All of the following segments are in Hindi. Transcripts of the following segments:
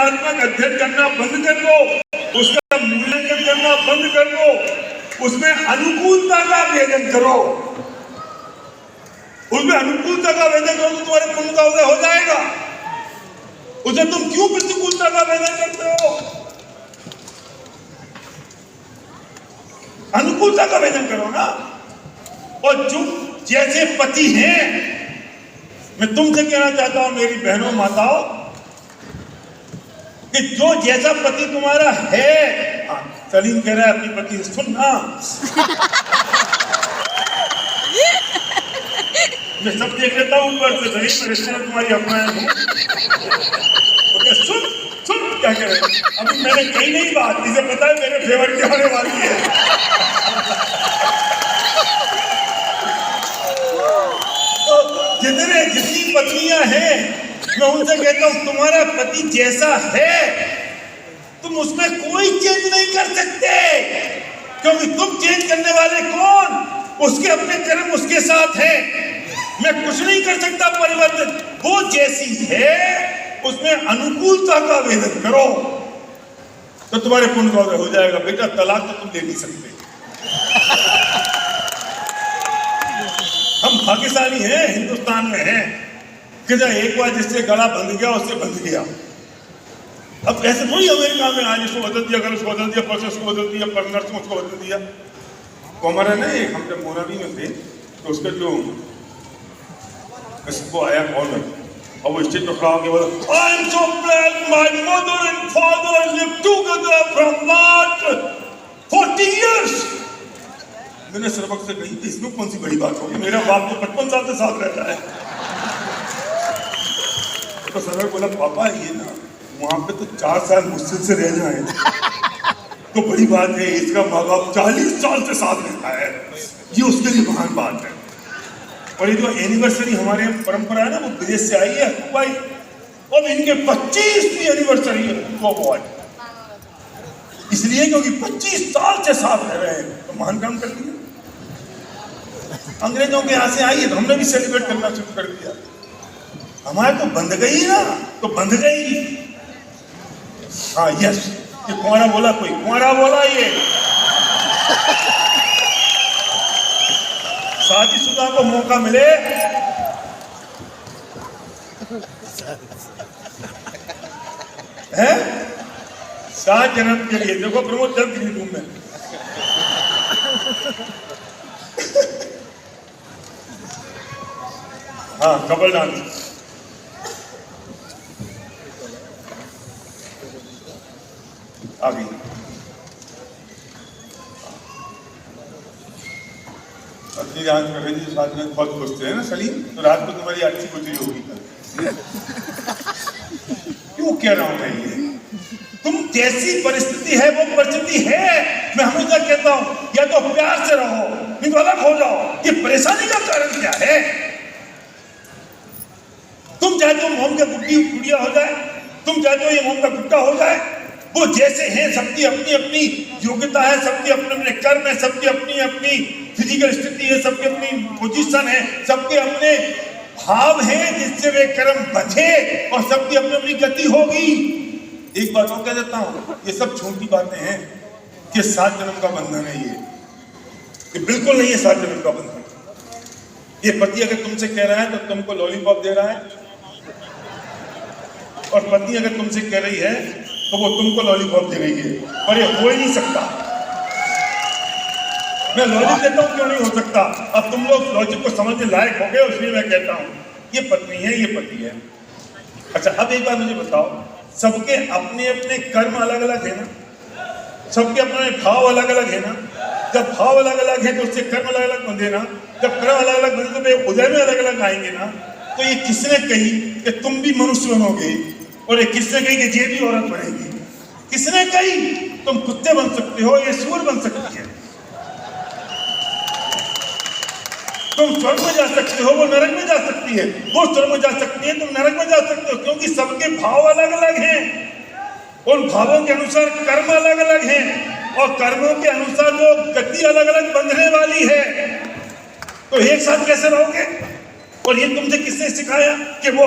संस्थात्मक अध्ययन करना बंद कर दो, उसका मूल्यांकन करना बंद कर दो, उसमें अनुकूलता का आवेदन करो, उसमें अनुकूलता का आवेदन करो तो तुम्हारे पुण्य का उदय हो जाएगा। उसे तुम क्यों प्रतिकूलता का आवेदन करते हो? अनुकूलता का आवेदन करो ना। और जो जैसे पति हैं, मैं तुमसे कहना चाहता हूं मेरी बहनों माताओं, कि जो जैसा पति तुम्हारा है, सलीम कह रहा है अपनी पति से सुनना, मैं सब देख लेता हूं ऊपर से, सलीम मैं रिश्ते में तुम्हारी अपना हूं, सुन सुन क्या कह रहे हैं। अभी मैंने कही नहीं बात, इसे पता है मेरे फेवर की होने वाली है। तो जितनी पत्नियां हैं, मैं उनसे कहता हूं तुम्हारा पति जैसा है तुम उसमें कोई चेंज नहीं कर सकते, क्योंकि तुम चेंज करने वाले कौन? उसके अपने कर्म उसके साथ हैं। मैं कुछ नहीं कर सकता परिवर्तन। वो जैसी है उसमें अनुकूलता का आवेदन करो तो तुम्हारे पुण्य का उदय हो जाएगा। बेटा तलाक तो तुम ले नहीं सकते। हम भाग्यशाली हैं, हिंदुस्तान में हैं कि एक बार जिससे गला बंध गया उससे बंध गया। अब ऐसे थोड़ी अमेरिका में आज इसको बदल दिया, कल उसको बदल दिया, परसों उसको बदल दिया, परनर्स उसको बदल दिया। तो हमारा ना एक हम जब मोनाली में थे तो उसका जो वो आया कॉर्नर और वो स्टेज पर खड़ा होकर बोला, I am so glad my mother and father lived together from last 40 years. मैंने सरबक से कही इसमें कौन सी बड़ी बात होगी, मेरा बाप तो 55 साल से साथ रहता है। तो सरबक बोला पापा ये ना वहां पे तो 4 साल मुश्किल से रह जाए तो बड़ी बात है, इसका माँ बाप 40 साल से साथ रहता है, ये उसके लिए महान बात है। और ये जो एनिवर्सरी हमारे परंपरा है ना वो विदेश से आई है भाई, अब इनके 25वीं एनिवर्सरी है तो अवार्ड, इसलिए क्योंकि 25 साल से साथ रह रहे हैं तो महान काम कर दिया। अंग्रेजों के यहाँ से आई है तो हमने भी सेलिब्रेट करना शुरू कर दिया। हमारे तो बंध गई ना, तो बंध गई। हाँ यस, ये कुंवारा बोला, कोई कुंवारा बोला, ये शादीशुदा को मौका मिले है 7 जन्म के लिए। देखो प्रमोद जल्द की रूम में हाँ कपल डांस आ गई। अपनी जान कर रही थी साथ में बहुत खुश थे ना सलीम, तो रात को तुम्हारी अच्छी गुजरी होगी कल। क्यों कह रहा हूं मैं ये? तुम जैसी परिस्थिति है वो परिस्थिति है। मैं हमेशा कहता हूं या तो प्यार से रहो नहीं तो अलग हो जाओ। ये परेशानी का कारण क्या है? तुम चाहे तो मोम का गुड़िया हो जाए, तुम चाहे तो ये मोम का गुड्डा हो जाए, वो जैसे हैं सबकी अपनी अपनी योग्यता है, सबकी अपने अपने कर्म है, सबकी अपनी अपनी फिजिकल स्थिति है, सबकी अपनी पोजीशन है, सबके अपने भाव हैं जिससे वे कर्म बचे और सबकी अपनी अपनी गति होगी। एक बात और कह देता हूं, ये सब छोटी बातें हैं कि 7 जन्म का बंधन है। ये बिल्कुल नहीं है 7 जन्म का बंधन। ये पति अगर तुमसे कह रहा है तो तुमको लॉलीपॉप दे रहा है, और पत्नी अगर तुमसे कह रही है तो वो तुमको लॉलीपॉप दे रही है, पर ये हो ही नहीं सकता। मैं लॉजिक देता हूं क्यों नहीं हो सकता। अब तुम लोग लॉजिक को समझने लायक हो गए, इसलिए मैं कहता हूं ये पत्नी है, ये पति है। अच्छा अब एक बात मुझे बताओ, सबके अपने अपने कर्म अलग अलग है ना, सबके अपने भाव अलग अलग है ना। जब भाव अलग अलग है तो उससे कर्म अलग अलग बंधे ना। जब कर्म अलग अलग बंधे तो वे उदय में अलग अलग आएंगे ना। तो ये किसने कही कि तुम भी मनुष्य बनोगे, और ये किसने कही कि ये भी औरत बनेगी? किसने कही? तुम कुत्ते बन सकते हो, ये सूर बन सकती है। तुम स्वर्ग में जा सकते हो, वो नरक में जा सकती है। वो स्वर्ग में जा सकती है, तुम नरक में जा सकते हो, क्योंकि सबके भाव अलग अलग हैं। उन भावों के अनुसार कर्म अलग अलग हैं, और कर्मों के अनुसार वो गति अलग अलग बंधने वाली है। तो एक साथ कैसे रहोगे? और ये तुमसे किसने सिखाया कि वो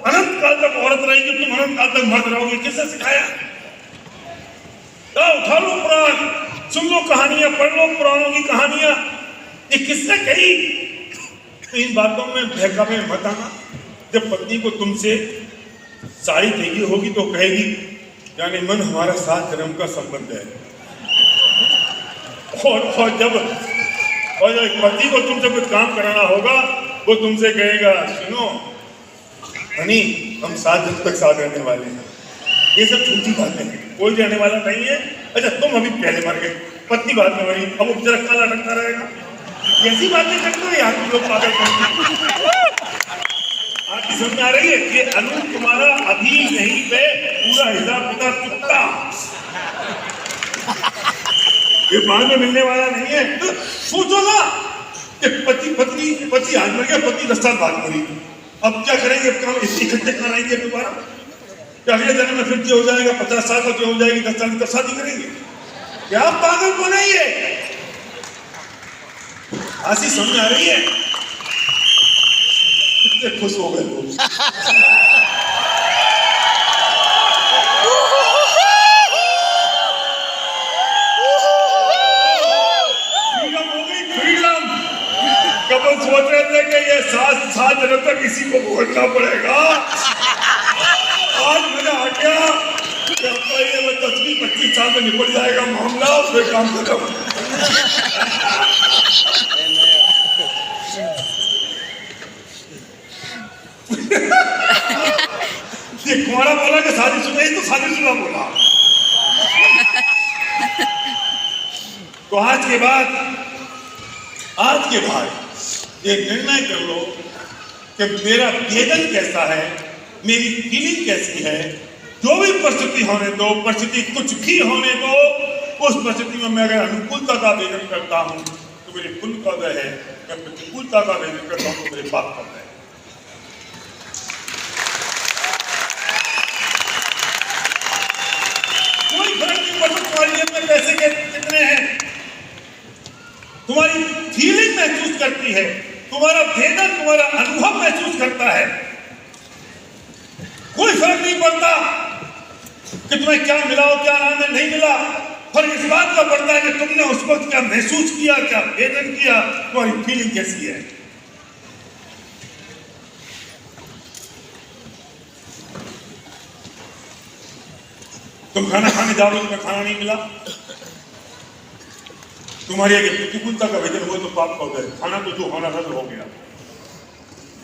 अनंत काल तक औरत रहेगी तुम अनंत काल तक मर्द रहोगे, किसने सिखाया? उठा लो पुराण, सुन लो कहानियां, पढ़ लो पुराणों की कहानियां, ये किसने कही? तो इन बातों में बहकावे मत आना। जब पत्नी को तुमसे साड़ी चाहिए होगी तो कहेगी यानी मन हमारा 7 जन्म का संबंध है। और जब पति को तुमसे कुछ काम कराना होगा वो तुमसे कहेगा सुनो हनी हम 7 जन्म तक साथ रहने वाले हैं। ये सब झूठी बातें हैं, कोई रहने वाला नहीं है। अच्छा तुम अभी पहले मर गए, पत्नी बाद में मरी, अब वो जरा काला रखता रहेगा। कैसी बातें करते हो यार तुम लोग पागल करते। आपकी समझ में आ रही है? ये अनूप तुम्हारा अभी यहीं पे पूरा हिसाब किताब चुकता, ये बाद में मिलने वाला नहीं है। तो सोचो ना कि पति आज मर गया, पति 10 साल बाद मरी, अब क्या करेंगे? अब काम इकट्ठे कराएंगे दोबारा, अगले जन्म में फिर हो जाएगा, 50 साल का हो जाएगी, 10 साल की शादी करेंगे। क्या पागल को नहीं है? हंसी समझ आ रही है? कितने खुश हो गए लोग। फ्रीडम हो गई, फ्रीडम। कब सोच रहे थे कि ये 7 जन्म तक किसी को भोगना पड़ेगा, आज मजा आ गया। ये 10-25 साल में निपट जाएगा मामला, फिर काम खत्म। ये कुमारा बोला कि शादीशुदा ही तो शादीशुदा बोला। तो आज के बाद ये निर्णय कर लो कि मेरा वेदन कैसा है, मेरी फीलिंग कैसी है। जो भी परिस्थिति होने दो, परिस्थिति कुछ भी होने दो, उस परिस्थिति में मैं अगर अनुकूलता का वेदन करता हूं तो मेरे पुण्य का उदय है, मैं प्रतिकूलता का वेदन करता हूं तो मेरे पाप का उदय है। कोई फर्क नहीं पड़ता तुम्हारी जेब में पैसे के कितने हैं, तुम्हारी फीलिंग महसूस करती है, तुम्हारा वेदन, तुम्हारा अनुभव महसूस करता है। कोई फर्क नहीं पड़ता कि तुम्हें क्या मिला हो, क्या आनंद नहीं मिला। फर्क इस बात का पड़ता है कि तुमने उस वक्त क्या महसूस किया, क्या वेदन किया, तुम्हारी फीलिंग कैसी है। तुम खाना खाने जाओगे, तुम्हें खाना नहीं मिला, तुम्हारी अगर प्रतिकूलता का वेदन हुआ तो पाप का उदय। खाना तो जो होना था तो हो गया,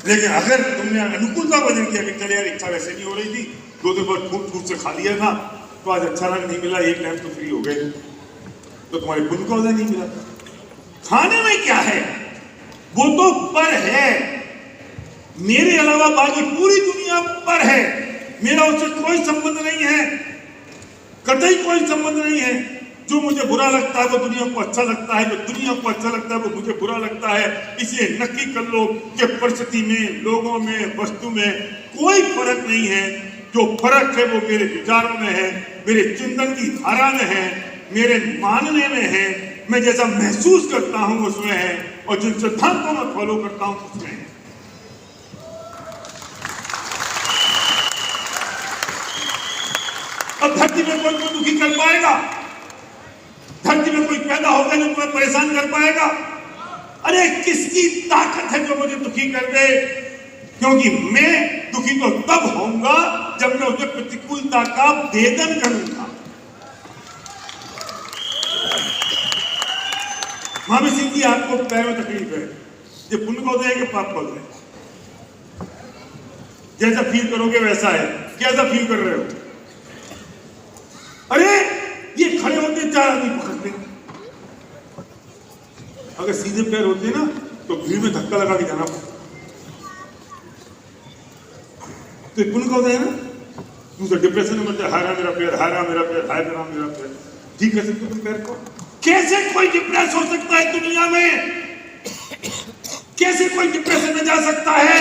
लेकिन अगर तुमने अनुकूलता का वेदन किया कि चले यार इच्छा वैसे नहीं हो रही थी, 2 दिन बाद फूट से खा लिया था, तो आज अच्छा नहीं मिला, एक टाइम तो फ्री हो गए, तो तुम्हारे पुण्य का उदय नहीं मिला। खाने में क्या है, वो तो पर है, मेरे अलावा बाकी पूरी दुनिया पर है, मेरा उससे कोई संबंध नहीं है, कतई कोई संबंध नहीं है। जो मुझे बुरा लगता है वो दुनिया को अच्छा लगता है, जो दुनिया को अच्छा लगता है वो मुझे बुरा लगता है। इसलिए नक्की कर लो कि परिस्थिति में, लोगों में, वस्तु में कोई फर्क नहीं है। जो फर्क है वो मेरे विचारों में है, मेरे चिंतन की धारा में है, मेरे मानने में है, मैं जैसा महसूस करता हूं उसमें है, और जिन सिद्धांतों में फॉलो करता हूं उसमें है। अब धरती में कोई दुखी कर पाएगा? धरती में कोई पैदा होगा जो तुम्हें परेशान कर पाएगा? अरे किसकी ताकत है जो मुझे दुखी कर दे? क्योंकि मैं दुखी तो तब होऊंगा जब मैं उसे प्रतिकूलता का वेदन करूंगा। महावीर सिंह जी, आपको पैर में तकलीफ है, ये पुण्य का उदय है कि पाप का उदय है? जैसा फील करोगे वैसा है। कैसा फील कर रहे हो? अरे ये खड़े होते 4 आदमी पकड़ते, अगर सीधे पैर होते ना तो भीड़ में धक्का लगा के जाना पड़ता। तो पुण्य का उदय है ना। तुमसे डिप्रेशन में बोलते हारा मेरा पैर, हारा मेरा पैर, हाय मेरा पैर। ठीक कर सकते तुम पैर को? कैसे कोई डिप्रेस हो सकता है दुनिया में? कैसे कोई डिप्रेशन में जा सकता है?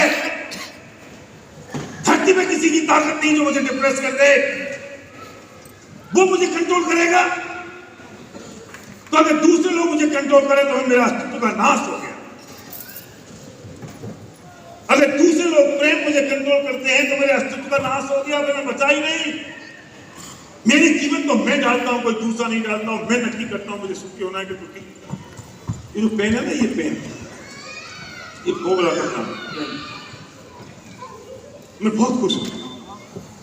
धरती में किसी की ताकत नहीं जो मुझे डिप्रेस कर दे। वो मुझे कंट्रोल करेगा? तो अगर दूसरे लोग मुझे कंट्रोल करें तो मेरा अस्तित्व का नाश हो गया। अगर दूसरे लोग प्रेम मुझे कंट्रोल करते हैं तो मेरे अस्तित्व का नाश हो गया, मैंने बचा ही नहीं। मेरी कीमत तो मैं डालता हूं, कोई दूसरा नहीं डालता हूं। मैं नक्की करता हूं मुझे सुखी होना है कि दुखी। ये जो पेन है ना, ये पेन, ये भोग लगा करना, मैं बहुत खुश हूं।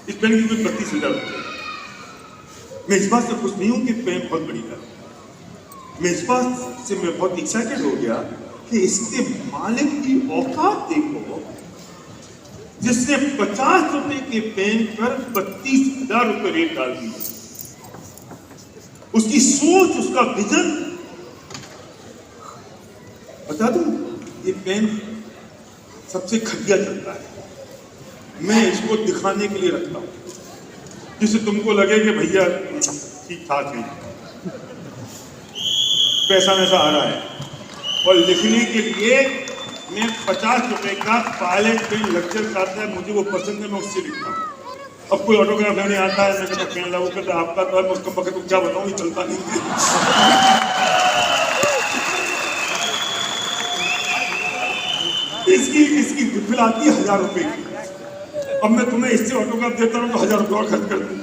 इस पेन की कीमत 32,000 रुपये। मैं इस बात से खुश नहीं हूं कि पेन बहुत बड़ी है, मैं इस बात से मैं बहुत एक्साइटेड हो गया कि इसके मालिक की औकात देखो, जिसने 50 रुपए के पेन पर 32,000 रुपये रेट डाल दी। उसकी सोच, उसका विजन। बता दूं, ये पेन सबसे घटिया चलता है। मैं इसको दिखाने के लिए रखता हूं, जिससे तुमको लगे कि भैया ठीक ठाक है, पैसा वैसा आ रहा है। और लिखने के लिए मैं 50 रुपए का पायलट पेन लेक्चर आता है, मुझे वो पसंद है, मैं उससे लिखता हूँ। अब कोई ऑटोग्राफ लेने आता है, मैं कहता पेन लाओ, कहता आपका तो है, मैं उसका पकड़ क्या बताऊँ, ये चलता नहीं है। इसकी बिल आती है 1000 रुपए की। अब मैं तुम्हें इससे ऑटोग्राफ देता हूँ तो 1000 रुपये और खर्च कर दूँ।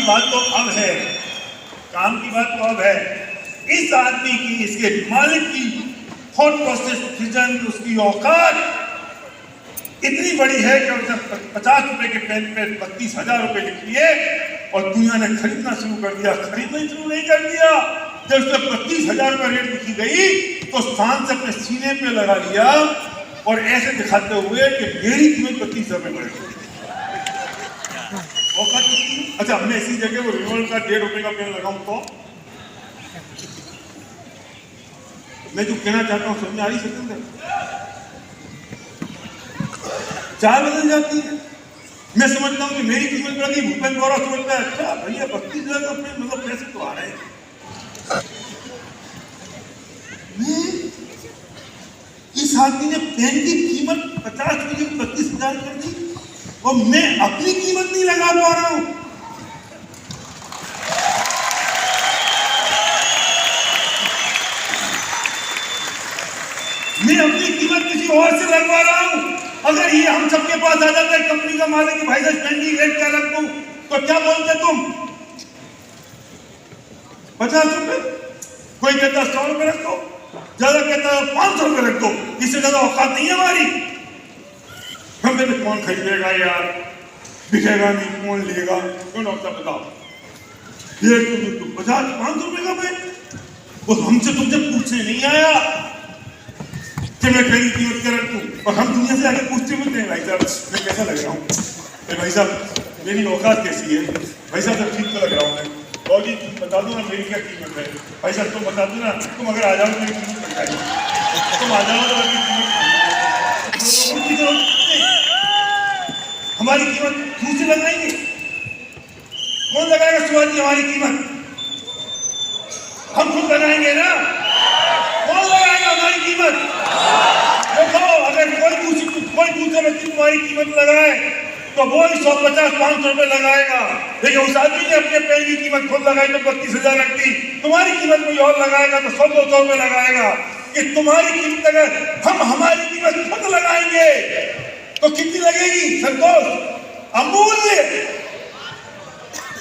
बात तो अब है, काम की बात तो अब है। इस आदमी की, इसके मालिक की थॉट प्रोसेस, विजन, उसकी औकात इतनी बड़ी है कि उसने 50 रुपए के पेन पे 32,000 रुपए लिख लिए और दुनिया ने खरीदना शुरू कर दिया। खरीदना ही शुरू नहीं कर दिया, जब उसने 32,000 रुपए रेट लिखी गई तो स्थान से अपने सीने पे लगा लिया और ऐसे दिखाते हुए कि मेरी कीमत 32,000 रुपए बढ़ गई। अच्छा, हमने इसी जगह वो रिवॉल्व का 1.5 रुपए का पेन लगाऊं तो मैं जो कहना चाहता हूं समझ में आ रही है? चाल बदल जाती है। मैं समझता हूं कि मेरी कीमत बढ़ गई, भूपेंद्र गौरव समझता है अच्छा भैया 32,000 का पेन, मतलब पैसे तो आ रहे हैं। इस आदमी ने पेन की कीमत 50 रुपए की 32,000 कर दी और मैं अपनी कीमत नहीं लगा पा रहा हूं। मैं अपनी कीमत किसी और से लगवा रहा हूं। अगर ये हम सबके पास आ जाता है कंपनी का मालिक कि भाई साहब पेंडिंग रेट क्या रख दूं, तो क्या बोलते तुम? 50 रुपए, कोई कहता 100 रुपए रख दो, ज्यादा कहता 500 रुपए रख दो, इससे ज्यादा औकात नहीं है हमारी। हमें तो कौन खरीदेगा यार, बिकेगा नहीं, कौन लेगा, कौन डॉक्टर बताओ। ये तुम 50-500 रुपए का पेन, वो हमसे तुमसे पूछने नहीं आया कि मैं पेन की कीमत क्या रखूं, और हम दुनिया से आगे पूछते भी नहीं भाई साहब मैं कैसा लग रहा हूँ, भाई साहब मेरी औकात कैसी है, भाई साहब तो ठीक तो लग रहा हूँ मैं, और जी तुम बता दो ना मेरी क्या कीमत है, भाई साहब तुम बता दो ना, तुम अगर आ जाओ तो मेरी कीमत बताइए, तुम आ जाओ तो मेरी कीमत, हमारी कीमत दूसरे लगाएंगे। कौन लगाएगा शिवाजी हमारी कीमत? हम खुद लगाएंगे ना। कौन लगाएगा हमारी कीमत? देखो, अगर कोई दूसरा व्यक्ति तुम्हारी कीमत लगाए तो वो ही 150-500 रुपए लगाएगा, लेकिन उस आदमी ने अपने पेन की कीमत खुद लगाई तो 32,000 रख दी। तुम्हारी कीमत कोई और लगाएगा तो 100-200 रुपए लगाएगा। कि तुम्हारी कीमत अगर हम हमारी कीमत खुद लगाएंगे तो कितनी लगेगी संतोष?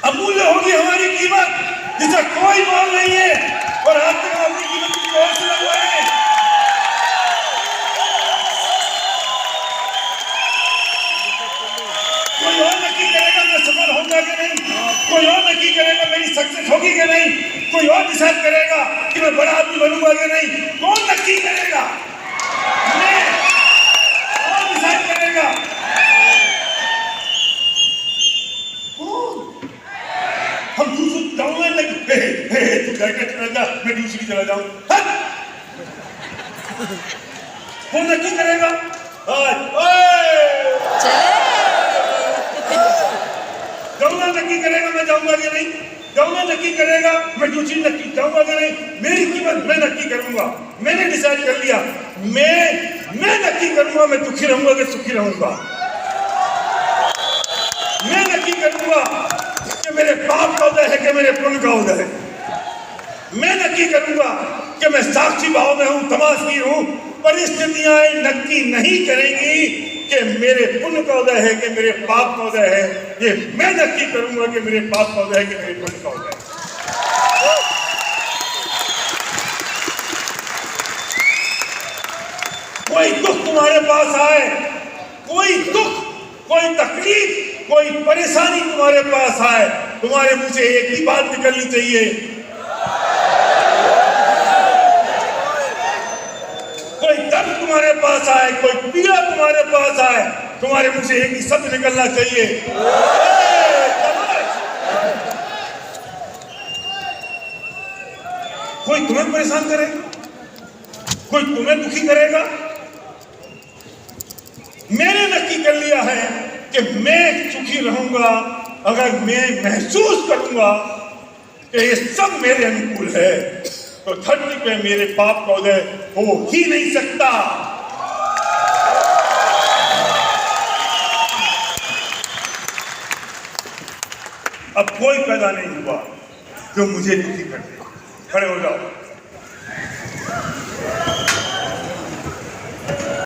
अमूल्य होगी हमारी कीमत, जिसका कोई मोल नहीं है, और आज तक अपनी कीमत की और से लगवाए। कोई और नक्की करेगा मैं सफल होगा कि नहीं, कोई और नक्की करेगा मेरी सक्सेस होगी कि नहीं, कोई और डिसाइड करेगा कि मैं बड़ा आदमी बनूंगा कि नहीं। कौन नक्की करेगा? मैं। कौन डिसाइड करेगा? हम दूसरी जाऊंगा तू जाके चला जा, मैं दूसरी चला जाऊं। कौन नक्की करेगा? जाऊंगा नक्की करेगा मैं जाऊंगा कि नहीं, जाऊंगा नक्की करेगा मैं दूसरी नक्की जाऊंगा कि नहीं। मेरी कीमत मैं नक्की करूंगा, मैंने डिसाइड कर लिया। मैं नक्की करूंगा मैं दुखी रहूंगा कि सुखी रहूंगा। मैं नक्की करूंगा मेरे पाप का उदय है कि मेरे पुण्य का उदय है। मैं नक्की करूंगा कि मैं साक्षी भाव में हूं, तमाशबीन हूं। परिस्थितियां नक्की नहीं करेंगी कि मेरे पुण्य का उदय है कि मेरे पाप का उदय है। ये मैं नक्की करूंगा कि मेरे पाप का उदय है कि मेरे पुण्य का उदय है। कोई दुख तुम्हारे पास आए, कोई दुख, कोई तकलीफ, कोई परेशानी तुम्हारे पास आए, तुम्हारे मुंह से एक ही बात निकलनी चाहिए, कोई दर्द तुम्हारे पास आए, कोई पीड़ा तुम्हारे पास आए, तुम्हारे मुंह से एक ही शब्द निकलना चाहिए, कोई तुम्हें परेशान करेगा, कोई तुम्हें दुखी करेगा। मैंने नक्की कर लिया है कि मैं सुखी रहूंगा अगर मैं महसूस करूंगा कि ये सब मेरे अनुकूल है, तो धरती पे मेरे पाप का उदय हो ही नहीं सकता। अब कोई पैदा नहीं हुआ जो मुझे दुखी कर दे। खड़े हो जाओ।